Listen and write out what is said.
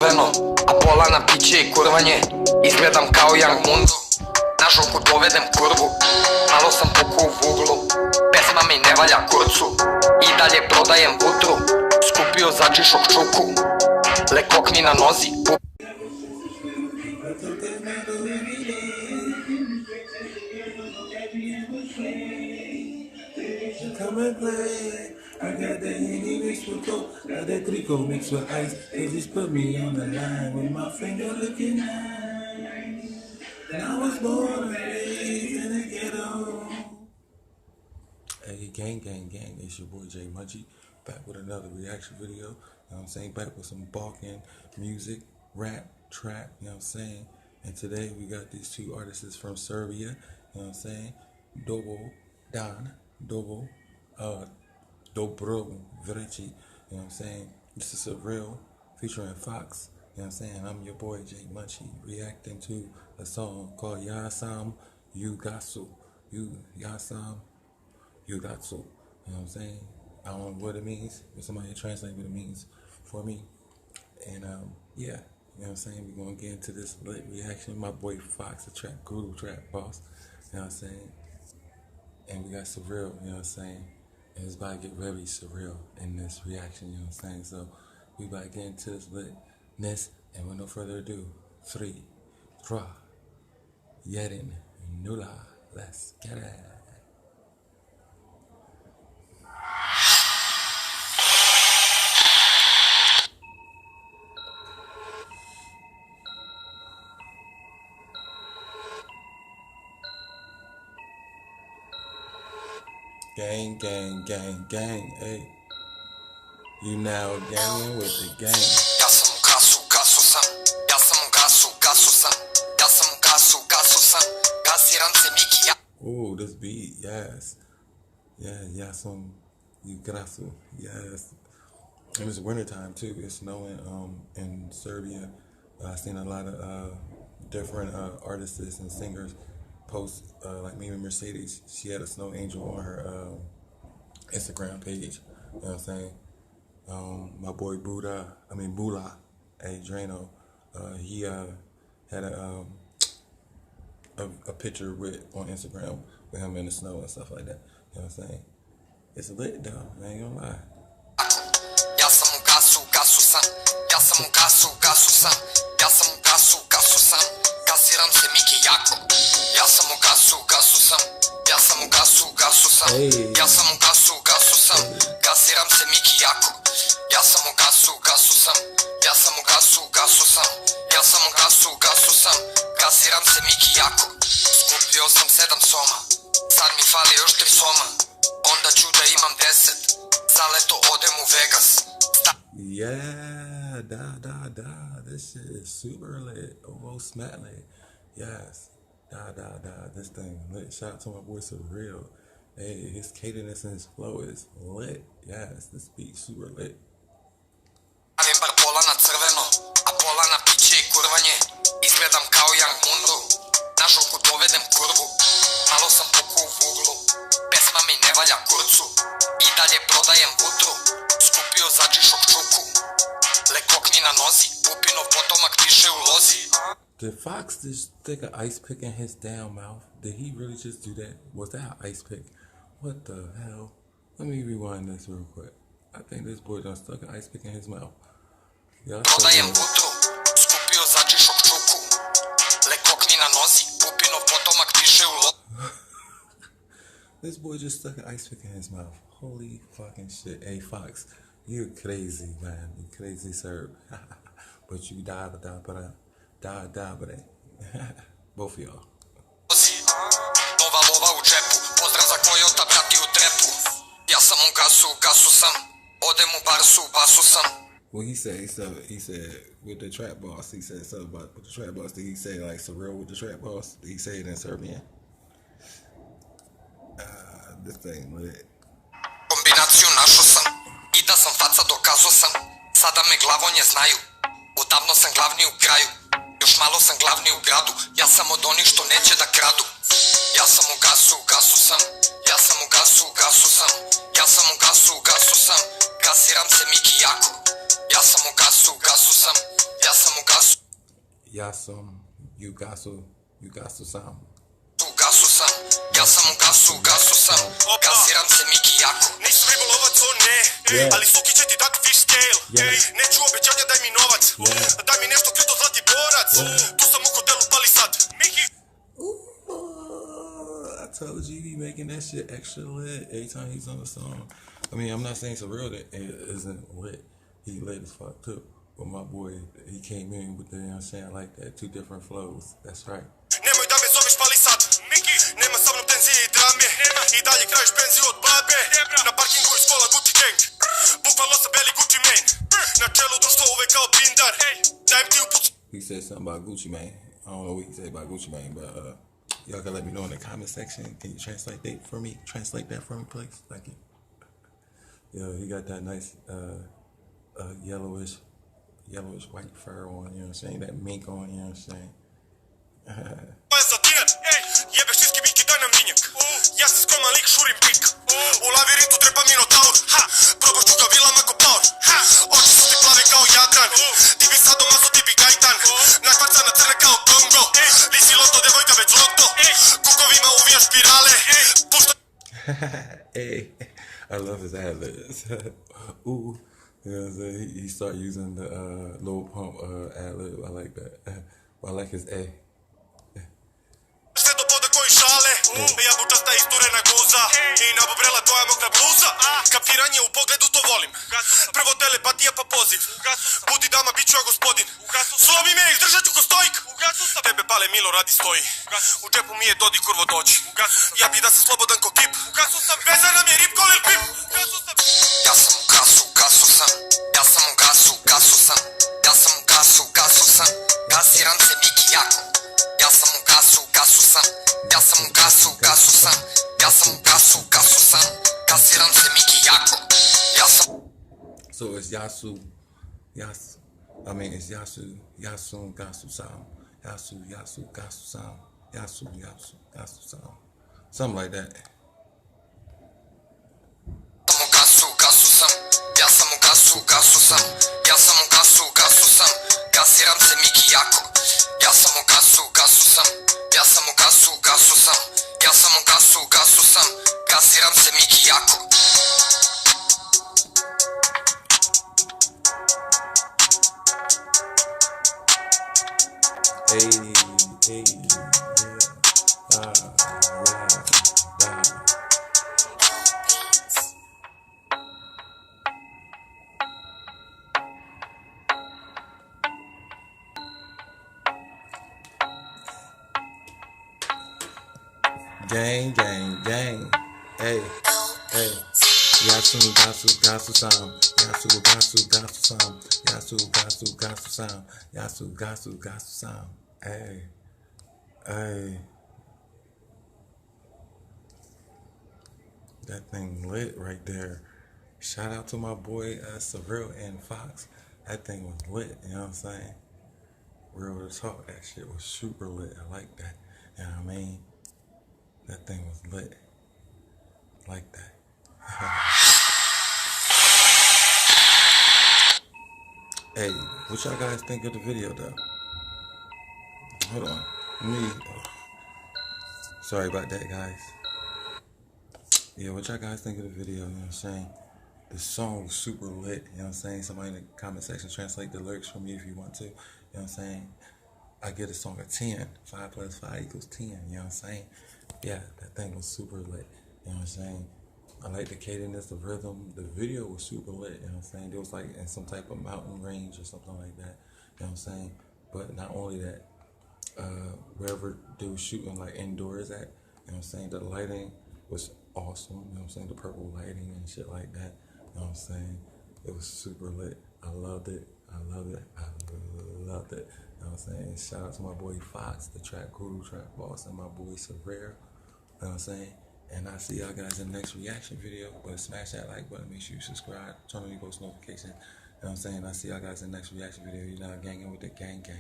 A pola na piće i kurvanje. Izgledam kao Young Mundo. Na žuku dovedem kurvu. Malo sam puku u vuglu. Pesma mi ne valja kurcu. I dalje prodajem vutru. Skupio začišok čuku. Lekokni na nozi. Come and play. I got that Henny mixed with Coke, got that Trico mixed with ice. They just put me on the line with my finger looking nice. And I was born and raised in the ghetto. Hey, gang, it's your boy Jay Munchie, back with another reaction video. You know what I'm saying? Back with some Balkan music, rap, trap, you know what I'm saying? And today we got these two artists from Serbia, you know what I'm saying? Dobro Vreći, you know what I'm saying? This is Surreal featuring Fox, you know what I'm saying? I'm your boy Jay Munchie, reacting to a song called Gasu, Gasu, you know what I'm saying? I don't know what it means, but somebody translate what it means for me. And yeah, you know what I'm saying? We're gonna get into this lit reaction. My boy Fox, the trap guru, trap boss, you know what I'm saying? And we got Surreal, you know what I'm saying? And it's about to get very surreal in this reaction, you know what I'm saying? So we about to get into this litness, and with no further ado, 3, 2, 1, nula. Let's get it. Gang, hey. You now gangin' with the gang. Ja sam u gasu, gasu sam. Ja sam u gasu, gasu sam. Ja sam u gasu, gasu sam. Gasiram se Miki, ja. Ooh, this beat, yes. Yeah, you Gasu, yes. And it's wintertime too. It's snowing in Serbia. I've seen a lot of different artists and singers post, like maybe Mercedes. She had a snow angel on her Instagram page. You know what I'm saying? My boy Bula, Adriano, he had a picture on Instagram with him in the snow and stuff like that. You know what I'm saying? It's lit though, I ain't gonna lie. Ja sam u gasu, gasu sam. Ja sam u gasu, gasu sam. Ja sam u gasu, gasu sam. Gasiram se Miki jako. Ja sam u gasu, gasu sam. Ja sam u gasu, gasu sam. Ja sam u gasu, gasu sam. Gasiram se Miki jako. Ja sam u gasu, gasu sam. Ja sam u gasu, gasu sam. Ja sam u gasu, gasu sam. Gasiram se Miki jako. Skupio sam 7 soma. Sad mi fali još 3 soma. Onda ću da imam 10. Za leto odem u Vegas. Yeah, da. This shit is super lit. Almost smack lit. Yes. Da. This thing lit. Shout out to my boy Surreal. Hey, his cadence and his flow is lit. Yes, this beat super lit. Stavim bar pola na crveno, a pola na piće i kurvanje. Izgledam kao Young Mundo. Na žuku dovedem kurvu. Malo sam puku u vuglu. Pesma mi ne valja kurcu. I dalje prodajem vutru. Skupio začišok čuku. Lekokni na nozi. Pupinov potomak piše u lozi. Did Fox just stick an ice pick in his damn mouth? Did he really just do that? Was that an ice pick? What the hell? Let me rewind this real quick. I think this boy done stuck an ice pick in his mouth. Prodajem vutru. Skupio začišok čuku. Lekokni na nozi. Pupinov potomak piše u lozi. This boy just stuck an ice pick in his mouth. Holy fucking shit. Hey Fox, you crazy, man. You crazy Serb. But you die, but both of y'all. Nova lova u džepu. Pozdrav za Kojota, brati u trepu. Ja sam u gasu, gasu sam. Odem u barsu, basu sam. Well, he said with the trap boss, he said something about with the trap boss. Did he say like Surreal with the trap boss? Did he say it in Serbian? This thing lit. Kombinaciju našao sam. I da sam faca dokazao sam. Sada me glavonje znaju. Odavno sam glavni u kraju. Još malo sam glavni u gradu. Ja sam od onih što neće da kradu. Ja sam u gasu, gasu sam. Ja sam u gasu, gasu sam. Ja sam u gasu, gasu sam. Gasiram se Miki jako. Ja sam u gasu, gasu sam. Ja Yasum, you Gasu sam. Gasu sam, ja sam u gasu, gasu sam. Gasiram se Miki jako. Nisam ribolovac, o ne, ali Suki će ti dat fish scale. Neću obećanja, daj mi novac. Daj mi nešto kripto zlati borac. Tu sam u hotelu, pali sad. Miki. I told you he making that shit extra lit every time he's on the song. I mean, I'm not saying Surreal that it isn't lit. He lit as fuck too. But my boy, he came in with the, you know what I'm saying, like that, 2 different flows. That's right. Nemoj da me zoveš pali sad. Miki, nema sa mnom tenzije i drame. I dalje krajiš penziju od babe. Na parkingu iz kola Gucci gang. Bukvalno sam beli Gucci man. Na čelu društva uvek kao pindar. Dajem ti uput. He said something about Gucci Mane. I don't know what he said about Gucci Mane, but y'all can let me know in the comment section. Can you translate that for me? Translate that for me, please. Thank you. Yo, he got that nice yellowish white fur on, you know what I'm saying? That mink on, you know what I'm saying? Jebeš tiski Miki, daj nam vinjak. Ja sam skroman lik, šurim pik. U lavirintu trepa minotaur. Probat ću ga vilama ko paur. Oči su ti plave kao Jadran. Ti bi sad domazo, ti bi gajtan. Nakvacana crna kao Kongo. Lisi loto, devojka već loto. Kukovima uvija špirale. Pušta. Hey, I love his ad-libs. Ooh. You know what I'm saying? He start using the Lil Pump ad-lib. I like that. I like his A. Sve do poda koji šale. Jabučasta isturena guza. I nabubrela tvoja mokra bluza. Kapiranje u pogledu, to volim. Prvo telepatija pa poziv. Budi dama, bit ću ja gospodin. Slomi me, izdržat ću ko stojik. Tebe pale Milo radi stoji. U džepu mi je Dodi, kurvo dođi. Ja bi da sam slobodan ko kip. Vezan nam je rip ko Lil Pip. Ja sam u gasu, gasu sam. Ja sam u gasu, gasu sam. Ja sam u gasu, gasu sam. Gasiram se Miki jako. Ja sam u gasu, gasu sam. Ja sam u gasu, gasu sam. Ja sam u gasu, gasu sam. Gasiram se Miki jako. Ja sam. So it's Yasu. I mean, it's Yasun Gasu Sam. Yasu Gasu Sam. Yasu Gasu Sam. Something like that. Ja sam u gasu, gasu sam. Ja sam u gasu, gasu sam. Gasiram se Miki jako. Ja sam u gasu, gasu sam. Ja sam u gasu, gasu sam. Ja sam u gasu, gasu sam. Gasiram se Miki jako. Hey, yeah. Gang. Hey. Yasu Gasu Sam. Yasu Gasu Sam. Yasu Gasu Sam. Yasu Gasu Sam. Hey. That thing lit right there. Shout out to my boy Surreal and Fox. That thing was lit, you know what I'm saying? Real talk, that shit was super lit. I like that. You know what I mean? That thing was lit. Like that. Hey, what y'all guys think of the video though? Hold on. Sorry about that, guys. Yeah, what y'all guys think of the video, you know what I'm saying? The song was super lit, you know what I'm saying? Somebody in the comment section translate the lyrics for me if you want to, you know what I'm saying? I give the song a 10. 5 plus 5 equals 10, you know what I'm saying? Yeah, that thing was super lit, you know what I'm saying? I like the cadence, the rhythm. The video was super lit, you know what I'm saying? It was like in some type of mountain range or something like that, you know what I'm saying? But not only that, wherever they were shooting like indoors at, you know what I'm saying? The lighting was awesome, you know what I'm saying? The purple lighting and shit like that, you know what I'm saying? It was super lit. I loved it. You know what I'm saying? Shout out to my boy Fox, the track guru, track boss, and my boy Surreal. You know what I'm saying? And I'll see y'all guys in the next reaction video. But smash that like button, make sure you subscribe, turn on your post notifications. You know what I'm saying? I'll see y'all guys in the next reaction video. You're now ganging with the gang. 5.